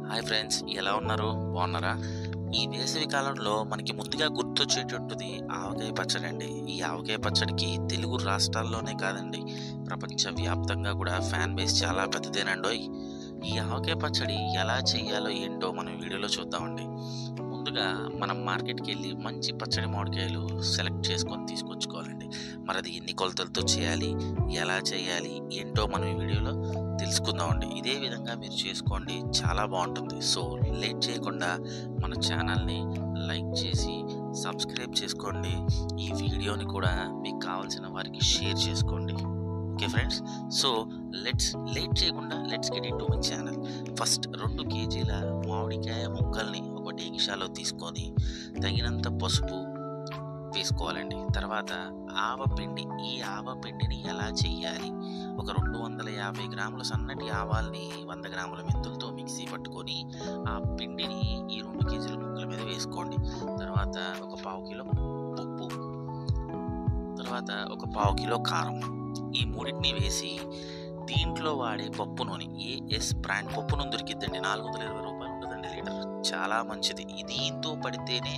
Hi friends, ఎలా ఉన్నారు? బాగున్నారా? ఈ వేసవి కాలంలో మనకి ముందుగా గుర్తొచ్చేటటువంటిది ఆవకాయ పచ్చడి అండి. ఈ ఆవకాయ పచ్చడికి తెలుగు రాష్ట్రాల్లోనే కాదండి, ప్రపంచవ్యాప్తంగా కూడా ఫ్యాన్ బేస్ చాలా పెద్దదేనండోయ్. ఈ ఆవకాయ పచ్చడి ఎలా చేయాలో ఏంటో మనం వీడియోలో చూద్దామండి. ముందుగా మనం మార్కెట్కి వెళ్ళి మంచి పచ్చడి మామిడికాయలు సెలెక్ట్ చేసుకొని తీసుకొచ్చుకోవాలండి. మరి అది ఎన్ని కొలతలతో చేయాలి, ఎలా చేయాలి ఏంటో మనం ఈ వీడియోలో తెలుసుకుందామండి. ఇదే విధంగా మీరు చేసుకోండి, చాలా బాగుంటుంది. సో లేట్ చేయకుండా మన ఛానల్ని లైక్ చేసి సబ్స్క్రైబ్ చేసుకోండి. ఈ వీడియోని కూడా మీకు కావాల్సిన వారికి షేర్ చేసుకోండి. ఓకే ఫ్రెండ్స్, సో లేట్ చేయకుండా let's get in to my channel. First 2 కేజీల మామిడికాయ ముక్కల్ని ఒక డేగిషాలో తీసుకొని తగినంత పసుపు వేసుకోవాలండి. తర్వాత ఆవపిండి. ఈ ఆవపిండిని ఎలా చేయాలి? ఒక 250 గ్రాముల సన్నటి ఆవాల్ని 100 గ్రాముల మెంతులతో మిక్సీ పట్టుకొని ఆ పిండిని ఈ 2 కేజీల ముక్కల మీద వేసుకోండి. తర్వాత ఒక 1/2 కిలో ఉప్పు, తర్వాత ఒక 1/2 కిలో కారం, ఈ మూడింటిని వేసి దీంట్లో వాడే పప్పు నూనె ఏఎస్ బ్రాండ్ పప్పు నూనె దొరికిద్దండి. 420 రూపాయలు ఉంటుందండి లీటర్. చాలా మంచిది. దీంతో పడితేనే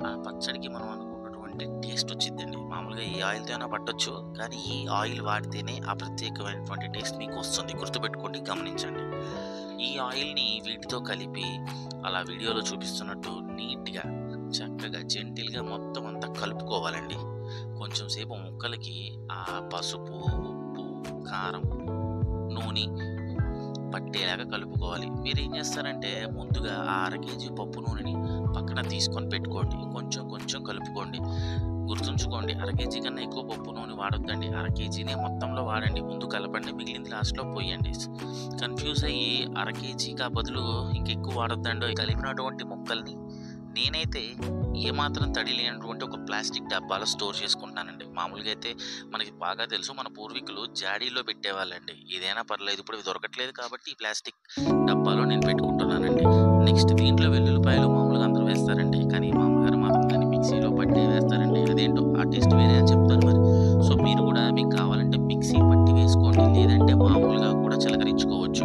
ఆ పచ్చడికి మనం అనుకున్నటువంటి టేస్ట్ వచ్చిందండి. మామూలుగా ఏ ఆయిల్తో అయినా పట్టొచ్చు, కానీ ఈ ఆయిల్ వాడితేనే ఆ ప్రత్యేకమైనటువంటి టేస్ట్ మీకు వస్తుంది. గుర్తుపెట్టుకోండి, గమనించండి. ఈ ఆయిల్ని వీటితో కలిపి అలా వీడియోలో చూపిస్తున్నట్టు నీట్గా చక్కగా జెంటిల్గా మొత్తం అంతా కలుపుకోవాలండి. కొంచెం సేపు ముక్కలకి ఆ పసుపు, ఉప్పు, కారం, నూనె పట్టేలాగా కలుపుకోవాలి. మీరు ఏం చేస్తారంటే ముందుగా ఆ 1/2 కేజీ పప్పు నూనెని పక్కన తీసుకొని పెట్టుకోండి. కొంచెం కొంచెం కలుపుకోండి. గుర్తుంచుకోండి, 1/2 కేజీ కన్నా ఎక్కువ పప్పు నూనె వాడొద్దండి. 1/2 కేజీనే మొత్తంలో వాడండి. ముందు కలపండి, మిగిలింది లాస్ట్లో పోయండి. కన్ఫ్యూజ్ అయ్యి 1/2 కేజీకి బదులు ఇంకెక్కువ వాడొద్దండి. కలిపినటువంటి ముక్కల్ని నేనైతే ఏమాత్రం తడి లేనటువంటి ఒక ప్లాస్టిక్ డబ్బాలో స్టోర్ చేసుకుంటానండి. మామూలుగా అయితే మనకి బాగా తెలుసు, మన పూర్వీకులు జాడీలో పెట్టేవాళ్ళండి. ఏదైనా పర్లేదు, ఇప్పుడు ఇవి దొరకట్లేదు కాబట్టి ఈ ప్లాస్టిక్ డబ్బాలో నేను పెట్టుకుంటున్నానండి. నెక్స్ట్ దీంట్లో వెల్లుల్లిపాయలు మామూలుగా అందరూ వేస్తారండి, కానీ మా అమ్మగారు మాత్రం దాన్ని మిక్సీలో పట్టి వేస్తారండి. అదేంటో ఆ టేస్ట్ వేరే అని చెప్తారు మరి. సో మీరు కూడా మీకు కావాలంటే మిక్సీ పట్టి వేసుకోండి, లేదంటే మామూలుగా కూడా చిలకరించుకోవచ్చు.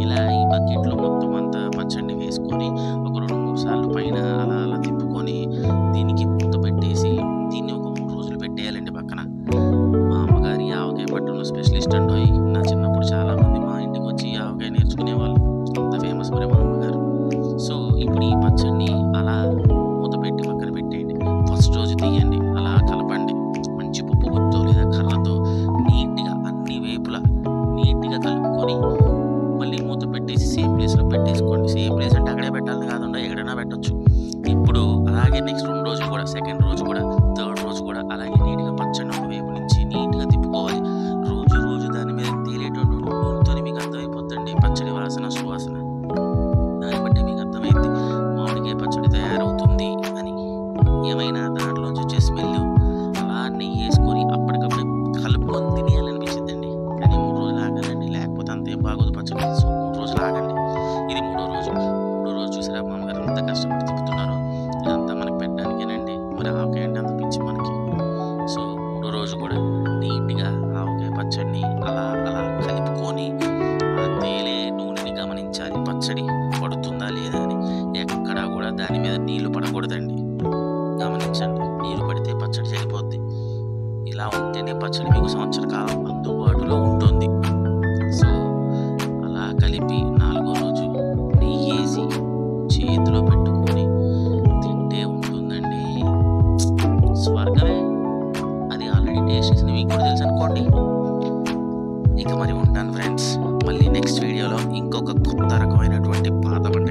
ఇలా ఈ బకెట్లో మొత్తం అంతా పచ్చడిని వేసుకొని ఒక 2-3 సార్లు పైన అలా అలా తిప్పుకొని దీనికి మూత పెట్టేసి దీన్ని ఒక 3 రోజులు పెట్టేయాలండి పక్కన. మా అమ్మగారి ఆవకాయ పట్టడంలో స్పెషలిస్ట్ అండి. నా చిన్నప్పుడు చాలా మంది మా ఇంటికి వచ్చి ఆవకాయ నేర్చుకునే వాళ్ళు. అంత ఫేమస్ మరి మా అమ్మగారు. సో ఇప్పుడు ఈ పచ్చడిని అలా మూత పెట్టి పక్కన పెట్టేయండి. ఫస్ట్ రోజు తీయండి, అలా కలపండి. మంచి పప్పు గుత్తో లేదా కర్రతో నీట్గా అన్ని వైపులా నీట్గా కలుపుకొని మళ్ళీ మూత పెట్టేసి సేమ్ ప్లేస్లో పెట్టేసుకోండి. సేమ్ ప్లేస్ అంటే అక్కడే పెట్టాలని కాకుండా ఎక్కడైనా పెట్టొచ్చు. ఇప్పుడు అలాగే నెక్స్ట్ 2 రోజులు కూడా, సెకండ్ రోజు కూడా, థర్డ్ రోజు కూడా అలాగే నీట్గా పచ్చడి ఒక వైపు నుంచి నీట్గా తిప్పుకోవాలి. రోజు రోజు దాని మీద తేలేటువంటి నూనెతో మీకు అర్థమైపోద్దండి పచ్చడి వాసన, సువాసన. దాన్ని బట్టి మీకు అర్థమైంది మామిడికాయ పచ్చడి తయారవుతుంది అని. ఏమైనా దాంట్లోంచి వచ్చే స్మెల్ అలా నెయ్యి వేసుకొని అప్పటికప్పుడు కలుపుకొని తినేయాలనిపించిందండి. కానీ 3 రోజులు ఆగాలండి, లేకపోతే అంతేం బాగోదు పచ్చడి. సో 3 రోజులు ఆగండి. ఇది 3వ రోజు. 3వ రోజు చూసారా మా అమ్మగారు ఎంత కష్టపడి తిప్పుతున్నారు. ఇదంతా మనకి పెట్టడానికేనండి. మరి ఆవకాయ అంటే అంత పిచ్చి మనకి. సో 3వ రోజు కూడా నీట్గా ఆవకాయ పచ్చడిని అలా అలా కలుపుకొని ఆ తేలే నూనెని గమనించాలి. పచ్చడి పడుతుందా లేదా అని. ఎక్కడా కూడా దాని మీద నీళ్లు పడకూడదండి. గమనించండి, నీళ్లు పడితే పచ్చడి చెడిపోద్ది. ఇలా ఉంటేనే పచ్చడి మీకు సంవత్సర కాలం అందుబాటులో ఉంటుంది. సో అలా కలిపి 4వ రోజు నెయ్యి వేసి చేతిలో పెట్టుకొని తింటే ఉంటుందండి స్వర్గమే. అది ఆల్రెడీ టేస్ట్ చేసింది మీకు కూడా తెలుసు అనుకోండి. ఇక మరి ఉంటాను ఫ్రెండ్స్. మళ్ళీ నెక్స్ట్ వీడియోలో ఇంకొక కొత్త రకమైనటువంటి పాత వంట